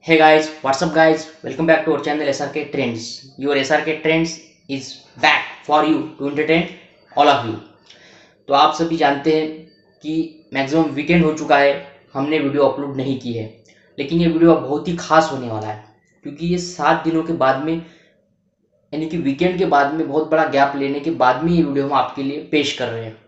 Hey guys, what's up guys? Welcome back to our channel SRK Trends. Your SRK Trends is back for you to entertain all of you. तो आप सभी जानते हैं कि maximum weekend हो चुका है, हमने वीडियो अपलोड नहीं की है, लेकिन ये वीडियो अब बहुत ही खास होने वाला है क्योंकि ये 7 दिनों के बाद में यानी कि वीकेंड के बाद में बहुत बड़ा गैप लेने के बाद में ये वीडियो हम आपके लिए पेश कर रहे हैं।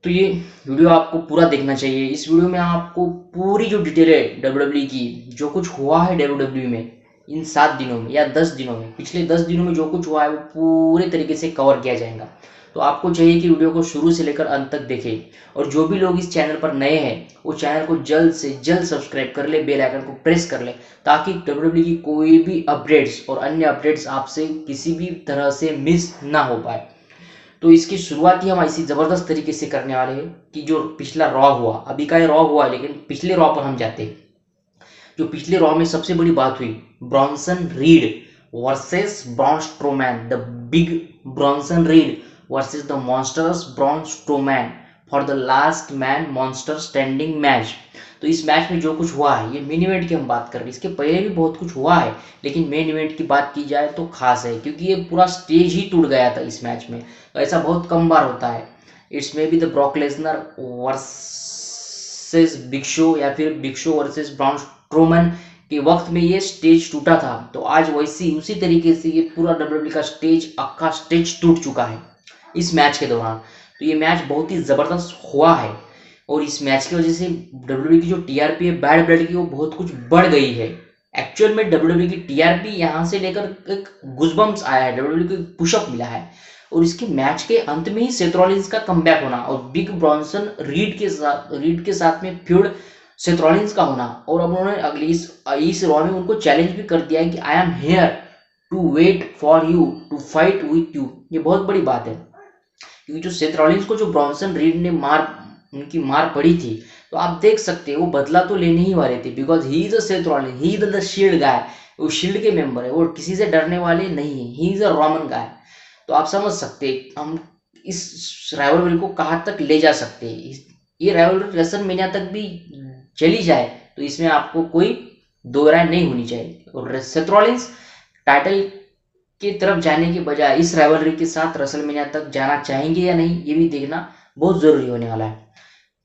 तो ये वीडियो आपको पूरा देखना चाहिए। इस वीडियो में आपको पूरी जो डिटेल है डब्ल्यूडब्ल्यूई की, जो कुछ हुआ है डब्ल्यूडब्ल्यूई में इन 7 दिनों में या 10 दिनों में, पिछले 10 दिनों में जो कुछ हुआ है वो पूरे तरीके से कवर किया जाएगा। तो आपको चाहिए कि वीडियो को शुरू से लेकर अंत तक देखें और जो भी लोग इस चैनल पर नए हैं वो चैनल को जल्द से जल्द सब्सक्राइब कर ले, बेल आइकन को प्रेस कर ले ताकि डब्ल्यूडब्ल्यूई की कोई भी अपडेट्स और अन्य अपडेट्स आपसे किसी भी तरह से मिस ना हो पाए। तो इसकी शुरुआत ही हम ऐसी जबरदस्त तरीके से करने वाले हैं कि जो पिछला रॉ हुआ, अभी का ये रॉ हुआ है लेकिन पिछले रॉ पर हम जाते हैं। जो पिछले रॉ में सबसे बड़ी बात हुई, Bronson read versus Braun Strowman, the big Bronson read versus the monsters Braun Strowman for the last man monster standing match. तो इस मैच में जो कुछ हुआ है, ये मेन इवेंट की हम बात कर रहे हैं, इसके पहले भी बहुत कुछ हुआ है लेकिन मेन इवेंट की बात की जाए तो खास है क्योंकि ये पूरा स्टेज ही टूट गया था इस मैच में। तो ऐसा बहुत कम बार होता है। It's may be the Brock Lesnar versus big show या फिर big show versus Braun Strowman के वक्त में ये स्टेज टूटा था, तो आज वैसी उसी तरीके से ये पूरा डब्ल्यूडब्ल्यूई का स्टेज, अक्का स्टेज टूट चुका है इस मैच के दौरान। तो ये मैच बहुत ही जबरदस्त हुआ है और इस मैच की वजह से डब्ल्यूडब्ल्यूई की जो टीआरपी है बैड ब्लड की, वो बहुत कुछ बढ़ गई है। एक्चुअल में डब्ल्यूडब्ल्यूई की टीआरपी यहाँ से लेकर एक गुजबम्स आया है, डब्ल्यूडब्ल्यूई को पुशअप मिला है और इसके मैच के अंत में ही सेथ रॉलिंस का कमबैक होना और बिग ब्रॉन्सन रीड के साथ में फ्यूड सेथ रॉलिंस का होना, और अब उन्होंने अगली इस रॉ में उनको चैलेंज भी कर दिया है कि I am here to wait for you to fight with you. ये बहुत बड़ी बात है क्योंकि जो सेथ रॉलिंस को जो ब्रॉन्सन रीड ने उनकी मार पड़ी थी, तो आप देख सकते हैं वो बदला तो लेने ही वाले थे because he is a Seth Rollins, he is the shield guy. वो शील्ड के मेंबर है, वो किसी से डरने वाले नहीं है, ही इज अ रोमन गाय। तो आप समझ सकते हैं हम इस राइवलरी को कहाँ तक ले जा सकते हैं। ये राइवलरी रेसलमेनिया तक भी चली जाए तो इसमें आपको कोई दो राय नहीं होनी चाहिए। और सेथ रॉलिंस टाइटल की तरफ जाने के बजाय इस राइवलरी के साथ रेसलमेनिया तक जाना चाहेंगे या नहीं, ये भी देखना बहुत जरूरी होने वाला है।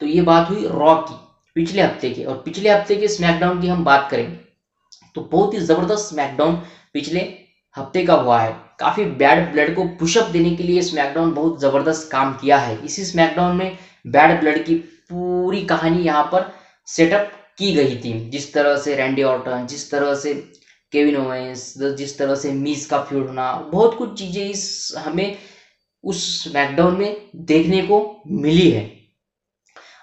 तो ये बात हुई रॉ की पिछले हफ्ते की, और पिछले हफ्ते के स्मैकडाउन की हम बात करें तो बहुत ही जबरदस्त स्मैकडाउन पिछले हफ्ते का हुआ है। काफी बैड ब्लड को पुशअप देने के लिए स्मैकडाउन बहुत जबरदस्त काम किया है। इसी स्मैकडाउन में बैड ब्लड की पूरी कहानी यहाँ पर सेटअप की गई थी, जिस तरह से रैंडी ऑर्टन, जिस तरह से केविन ओवेंस, जिस तरह से मीज का फ्यूड होना, बहुत कुछ चीजें इस हमें उस स्मैकडाउन में देखने को मिली है।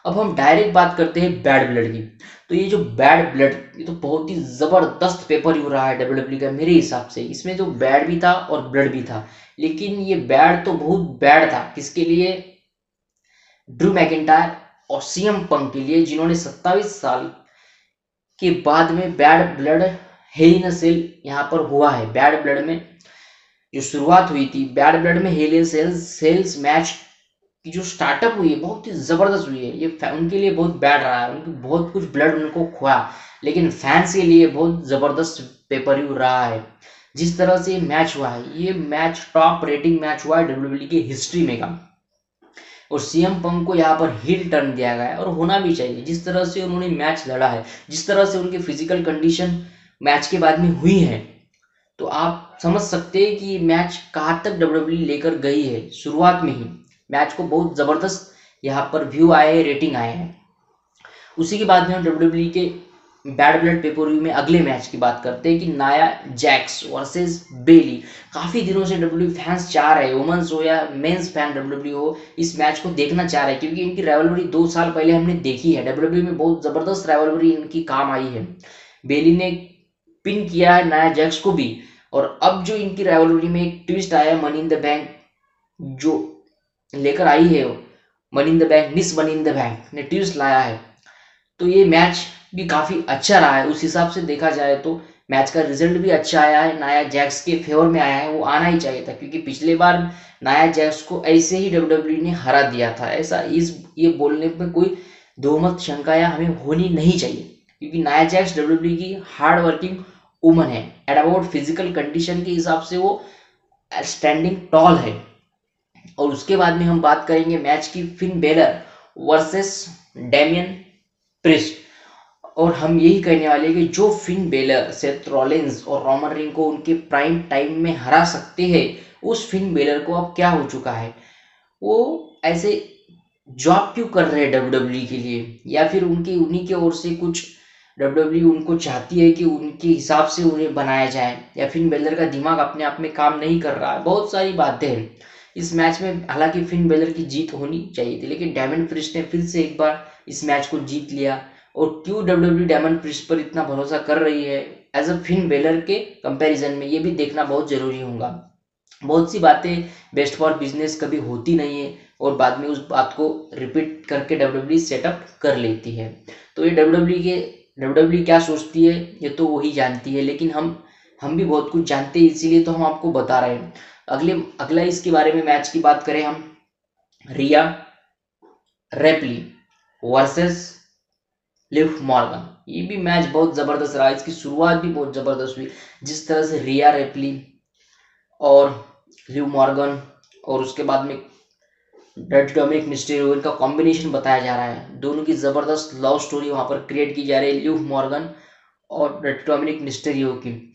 अब हम डायरेक्ट बात करते हैं बैड ब्लड की। तो ये जो बैड ब्लड, ये तो बहुत ही जबरदस्त पेपर व्यू रहा है डब्ल्यूडब्ल्यूई का मेरे हिसाब से। इसमें जो बैड भी था और ब्लड भी था, लेकिन ये बैड तो बहुत बैड था किसके लिए, ड्रू मैकिंटायर और सीएम पंक के लिए, जिन्होंने 27 साल के बाद में बैड ब्लड हेल इन अ सेल यहाँ पर हुआ है। बैड ब्लड में जो शुरुआत हुई थी, बैड ब्लड में हेल इन सेल्स मैच की जो स्टार्टअप हुई है बहुत ही जबरदस्त हुई है। ये उनके लिए बहुत बैड रहा है, उनकी बहुत कुछ ब्लड उनको खोया, लेकिन फैंस के लिए बहुत जबरदस्त पेपर व्यू रहा है। जिस तरह से मैच हुआ है, ये मैच टॉप रेटिंग मैच हुआ है डब्ल्यूडब्ल्यूई की हिस्ट्री में का, और सीएम पंक को यहाँ पर हिल टर्न दिया गया है और होना भी चाहिए। जिस तरह से उन्होंने मैच लड़ा है, जिस तरह से उनकी फिजिकल कंडीशन मैच के बाद में हुई है, तो आप समझ सकते हैं कि मैच कहाँ तक डब्ल्यूडब्ल्यूई लेकर गई है। शुरुआत में ही मैच को बहुत जबरदस्त यहाँ पर व्यू आए हैं, रेटिंग आए हैं। उसी के बाद में हम डब्ल्यूडब्ल्यूई के बैड ब्लड पेपर व्यू में अगले मैच की बात करते हैं कि नाया जैक्स वर्सेस बेली। काफी दिनों से डब्ल्यूडब्ल्यूई फैंस चाह रहे हैं, वुमेन्स हो या मेंस फैन डब्ल्यूडब्ल्यूई हो, इस मैच को देखना चाह रहे हैं क्योंकि इनकी राइवलरी 2 साल पहले हमने देखी है। डब्ल्यूडब्ल्यूई में बहुत जबरदस्त राइवलरी इनकी काम आई है। बेली ने पिन किया है नाया जैक्स को भी, और अब जो इनकी राइवलरी में एक ट्विस्ट आया है, मनी इन द बैंक जो लेकर आई है, money in the bank, miss money in the bank ने ट्विस्ट लाया है। तो ये मैच भी काफी अच्छा रहा है। उस हिसाब से देखा जाए तो मैच का रिजल्ट भी अच्छा आया है, नाया जैक्स के फेवर में आया है। वो आना ही चाहिए था क्योंकि पिछले बार नाया जैक्स को ऐसे ही डब्ल्यूडब्ल्यूई ने हरा दिया था। ऐसा ये बोलने में कोई दो मत शंका या हमें होनी नहीं चाहिए। क्योंकि नाया जैक्स डब्ल्यूडब्ल्यूई की हार्ड वर्किंग वुमन है। एट अबाउट फिजिकल कंडीशन के हिसाब से वो स्टैंडिंग टॉल है। और उसके बाद में हम बात करेंगे मैच की, fin baler versus Damien priest. और हम यही कहने वाले हैं कि जो फिन बेलर सेथ रॉलिंस और रोमन रिंग को उनके प्राइम टाइम में हरा सकते हैं, उस फिन बेलर को अब क्या हो चुका है, वो ऐसे जॉब क्यों कर रहे हैं डब्ल्यूडब्ल्यूई के लिए, या फिर उनकी उन्हीं की ओर से कुछ डब्ल्यूडब्ल्यूई उनको चाहती है कि उनके हिसाब से उन्हें बनाया जाए, या फिन बेलर का दिमाग अपने आप में काम नहीं कर रहा है। बहुत सारी बातें हैं इस मैच में। हालांकि फिन बेलर की जीत होनी चाहिए थी, लेकिन डेमन प्रिस्ट ने फिर से एक बार इस मैच को जीत लिया। और क्यों डब्ल्यूडब्ल्यूई डेमन प्रिस्ट पर इतना भरोसा कर रही है एज अ फिन बेलर के कंपैरिजन में, ये भी देखना बहुत जरूरी होगा। बहुत सी बातें बेस्ट फॉर बिजनेस कभी होती नहीं है और बाद में उस बात को रिपीट करके डब्ल्यूडब्ल्यूई सेटअप कर लेती है। तो ये डब्ल्यूडब्ल्यूई क्या सोचती है ये तो वही जानती है, लेकिन हम भी बहुत कुछ जानते हैं, इसीलिए तो हम आपको बता रहे हैं। अगला इसके बारे में मैच की बात करें हम, रिया रेपली वर्सेस लिव मॉर्गन। ये भी मैच बहुत जबरदस्त रहा, इसकी शुरुआत भी बहुत जबरदस्त हुई। जिस तरह से रिया रेपली और लिव मॉर्गन और उसके बाद में डोमिनिक मिस्टेरियो, इनका कॉम्बिनेशन बताया जा रहा है। दोनों की जबरदस्त लव स्टोरी वहां पर क्रिएट की जा रही है, लिव मॉर्गन और डोमिनिक मिस्टेरियो की।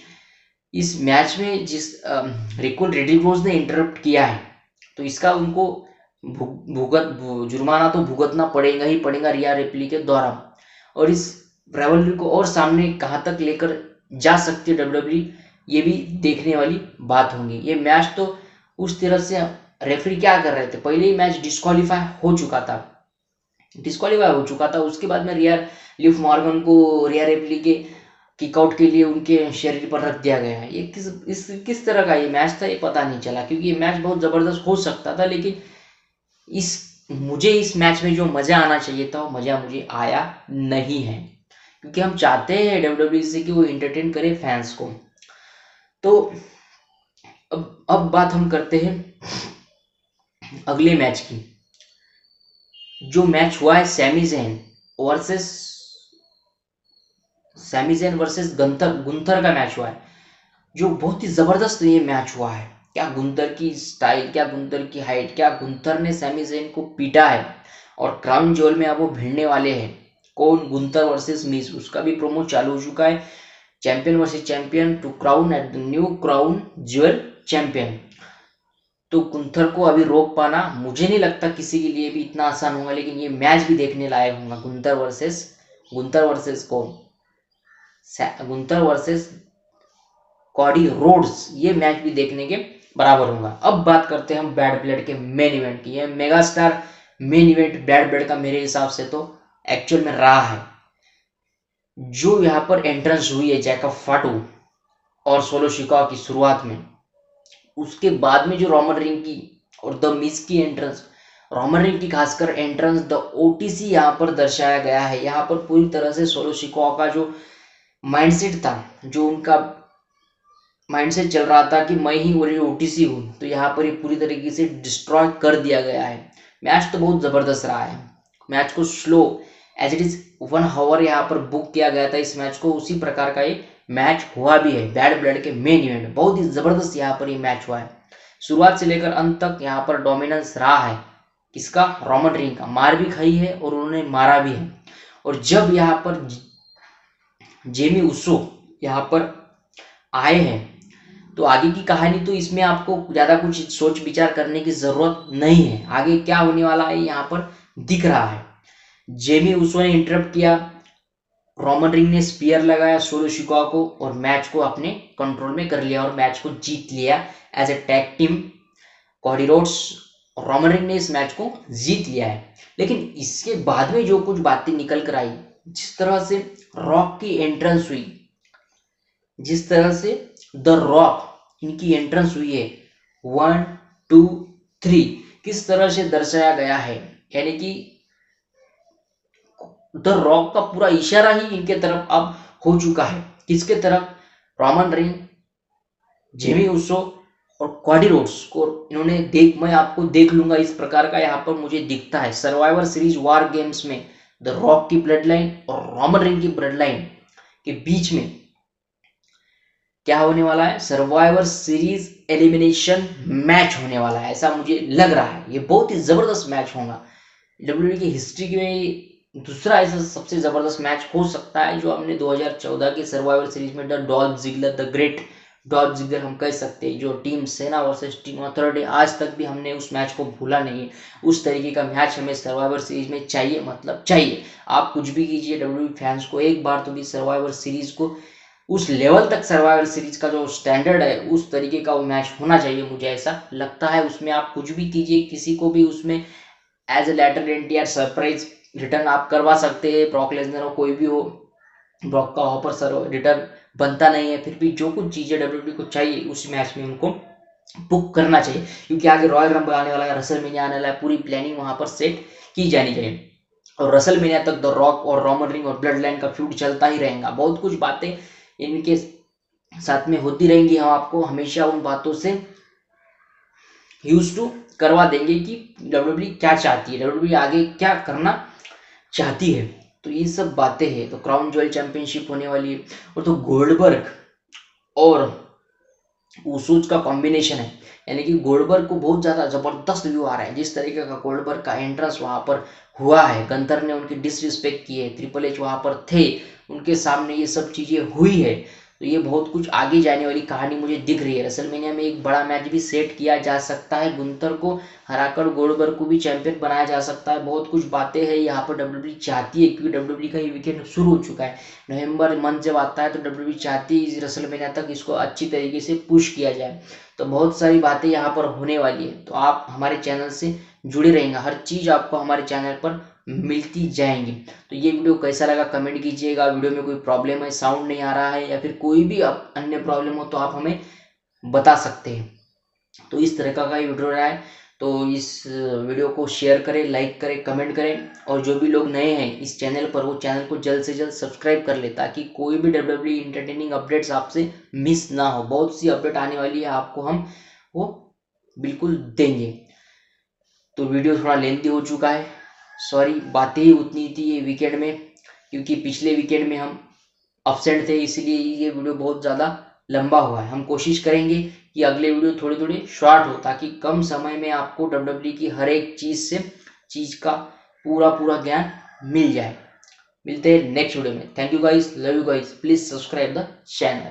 इस मैच में जिस रिको रेड्रिगोज ने इंटरप्ट किया है, तो इसका उनको जुर्माना तो भुगतना पड़ेगा ही पड़ेगा रिया रेपली के द्वारा। और इस राइवलरी को और सामने कहां तक लेकर जा सकती है डब्ल्यूडब्ल्यूई, ये भी देखने वाली बात होंगी। ये मैच तो उस तरह से रेफरी क्या कर रहे थे, पहले ही मैच डिस्क्वालीफाई हो चुका था। उसके बाद में लिव मॉर्गन को रिया रेपली के किकआउट के लिए उनके शरीर पर रख दिया गया है। ये किस तरह का ये मैच था, ये पता नहीं चला, क्योंकि ये मैच बहुत जबरदस्त हो सकता था, लेकिन मुझे इस मैच में जो मजा आना चाहिए था वो मजा मुझे आया नहीं है, क्योंकि हम चाहते हैं डब्ल्यूडब्ल्यूई से कि वो एंटरटेन करे फैंस को। तो अब बात हम करते हैं अगले मैच की। जो मैच हुआ है सैमी ज़ैन वर्सेस गुंथर का मैच हुआ है, जो बहुत ही जबरदस्त ये मैच हुआ है। क्या गुंथर की स्टाइल, क्या गुंथर की हाइट, क्या गुंथर ने सैमी ज़ैन को पीटा है। और क्राउन ज्वेल में अब वो भिड़ने वाले हैं, कौन, गुंथर वर्सेस मिज, उसका भी प्रोमो चालू हो चुका है। Champion versus champion to crown at the new crown jewel champion. तो गुंथर को अभी रोक पाना मुझे नहीं लगता किसी के लिए भी इतना आसान होगा, लेकिन ये मैच भी देखने लायक होगा। गुंथर वर्सेस कॉडी रोड्स, ये मैच भी देखने के बराबर होगा। अब बात करते हैं हम बैड ब्लड के मेन इवेंट की। ये mega star man event bad blood का मेरे हिसाब से तो एक्चुअल में रहा है। जो यहाँ पर एंट्रेंस हुई है जैकब फाटू और सोलो शिकागो की शुरुआत में, उसके बाद में जो रोमन रिंग की और द मिज की एंट्रेंस, रोमन रिंग की खासकर एंट्रेंस, द ओटीसी यहाँ पर दर्शाया गया है। यहाँ पर पूरी तरह से सोलो शिकागो का जो माइंडसेट था, जो उनका माइंडसेट चल रहा था कि मैं ही वही ओटीसी हूँ, तो यहाँ पर ये पूरी तरीके से डिस्ट्रॉय कर दिया गया है। मैच तो बहुत जबरदस्त रहा है। मैच को slow as it is 1 hour यहाँ पर बुक किया गया था इस मैच को, उसी प्रकार का ये मैच हुआ भी है। बैड ब्लड के मेन इवेंट बहुत ही जबरदस्त यहाँ पर ये मैच हुआ है। शुरुआत से लेकर अंत तक यहाँ पर डोमिनेंस रहा है किसका, रोमन रिंग का। मार भी खाई है और उन्होंने मारा भी है। और जब यहाँ पर जेमी उसो यहाँ पर आए हैं, तो आगे की कहानी तो इसमें आपको ज्यादा कुछ सोच विचार करने की जरूरत नहीं है। आगे क्या होने वाला है यहाँ पर दिख रहा है। जेमी उसो ने इंटरप्ट किया, रोमन रिंग ने स्पीयर लगाया सोलो शिकागो को और मैच को अपने कंट्रोल में कर लिया और मैच को जीत लिया as a tag team. Cody Rhodes और रोमन रिंग ने इस मैच को जीत लिया है। लेकिन इसके बाद में जो कुछ बातें निकल कर आई, जिस तरह से रॉक की एंट्रेंस हुई, जिस तरह से द रॉक इनकी एंट्रेंस हुई है 1 2 3, किस तरह से दर्शाया गया है, यानी कि द रॉक का पूरा इशारा ही इनके तरफ अब हो चुका है। किसके तरफ, रोमन रिंग, जेमी उसो और कॉडी रोड्स को इन्होंने मैं आपको देख लूंगा, इस प्रकार का यहाँ पर मुझे दिखता है। सर्वाइवर सीरीज वार गेम्स में द रॉक की ब्लड लाइन और रोमन रेन की ब्लड लाइन के बीच में क्या होने वाला है, सर्वाइवर सीरीज एलिमिनेशन मैच होने वाला है, ऐसा मुझे लग रहा है। ये बहुत ही जबरदस्त मैच होगा। डब्ल्यूडब्ल्यूई की हिस्ट्री में दूसरा ऐसा सबसे जबरदस्त मैच हो सकता है जो हमने 2014 के सर्वाइवर सीरीज में Dolph Ziggler, the great Dolph Ziggler हम कह सकते हैं, जो टीम सेना वर्सेस टीम ऑथोरिटी, आज तक भी हमने उस मैच को भूला नहीं। उस तरीके का मैच हमें सर्वाइवर सीरीज में चाहिए, मतलब चाहिए। आप कुछ भी कीजिए, डब्ल्यूडब्ल्यूई फैंस को एक बार तो भी सर्वाइवर सीरीज को उस लेवल तक, सर्वाइवर सीरीज का जो स्टैंडर्ड है उस तरीके का वो मैच होना चाहिए, मुझे ऐसा लगता है। उसमें आप कुछ भी कीजिए, किसी को भी उसमें एज ए लैटरल एंट्री या सरप्राइज रिटर्न आप करवा सकते हैं। ब्रॉक लेसनर हो, कोई भी हो, ब्रॉक का ऑफर सर रिटर्न बनता नहीं है, फिर भी जो कुछ चीजें डब्ल्यूडब्ल्यूई को चाहिए उस मैच में उनको बुक करना चाहिए, क्योंकि आगे रॉयल रंबल आने वाला है, रसलमेनिया आने वाला है, पूरी प्लानिंग वहां पर सेट की जानी चाहिए। और रसलमेनिया तक द रॉक और रोमन रिंग और ब्लड लाइन का फ्यूड चलता ही रहेगा। बहुत कुछ बातें इनके साथ में होती रहेंगी, हम आपको हमेशा उन बातों से यूज टू करवा देंगे कि डब्ल्यूडब्ल्यूई क्या चाहती है, डब्ल्यूडब्ल्यूई आगे क्या करना चाहती है। तो ये सब बातें हैं। तो क्राउन ज्वेल चैंपियनशिप होने वाली है, और तो गोल्डबर्ग और उसूज का कॉम्बिनेशन है, यानी कि गोल्डबर्ग को बहुत ज्यादा जबरदस्त व्यू आ रहा है। जिस तरीके का गोल्डबर्ग का एंट्रेंस वहां पर हुआ है, गंतर ने उनकी डिसरिस्पेक्ट की है, ट्रिपल एच वहां पर थे, उनके सामने ये सब चीजें हुई है, तो ये बहुत कुछ आगे जाने वाली कहानी मुझे दिख रही है। रेसलमेनिया में एक बड़ा मैच भी सेट किया जा सकता है, गुंतर को हराकर गोल्डबर्ग को भी चैंपियन बनाया जा सकता है। बहुत कुछ बातें हैं यहाँ पर डब्ल्यूडब्ल्यूई चाहती है, क्योंकि डब्ल्यूडब्ल्यूई का ये वीकेंड शुरू हो चुका है। नवंबर मंथ जब आता है तो डब्ल्यूडब्ल्यूई चाहती है इस रेसलमेनिया तक इसको अच्छी तरीके से पुश किया जाए। तो बहुत सारी बातें यहाँ पर होने वाली है, तो आप हमारे चैनल से जुड़े रहेंगे, हर चीज आपको हमारे चैनल पर मिलती जाएंगी। तो ये वीडियो कैसा लगा कमेंट कीजिएगा। वीडियो में कोई प्रॉब्लम है, साउंड नहीं आ रहा है या फिर कोई भी अन्य प्रॉब्लम हो तो आप हमें बता सकते हैं। तो इस तरह का ये वीडियो रहा है, तो इस वीडियो को शेयर करें, लाइक करें, कमेंट करें, और जो भी लोग नए हैं इस चैनल पर वो चैनल को जल्द से जल्द सब्सक्राइब कर ले, ताकि कोई भी डब्ल्यूडब्ल्यूई इंटरटेनिंग अपडेट्स आपसे मिस ना हो। बहुत सी अपडेट आने वाली है, आपको हम वो बिल्कुल देंगे। तो वीडियो थोड़ा लेंथी हो चुका है, सॉरी, बातें ही उतनी थी ये वीकेंड में, क्योंकि पिछले वीकेंड में हम अपसेंट थे, इसलिए ये वीडियो बहुत ज़्यादा लंबा हुआ है। हम कोशिश करेंगे कि अगले वीडियो थोड़ी थोड़ी शॉर्ट हो, ताकि कम समय में आपको डब्ल्यूडब्ल्यूई की हर एक चीज़ का पूरा पूरा ज्ञान मिल जाए। मिलते हैं नेक्स्ट वीडियो में। Thank you guys, love you guys, please subscribe the channel.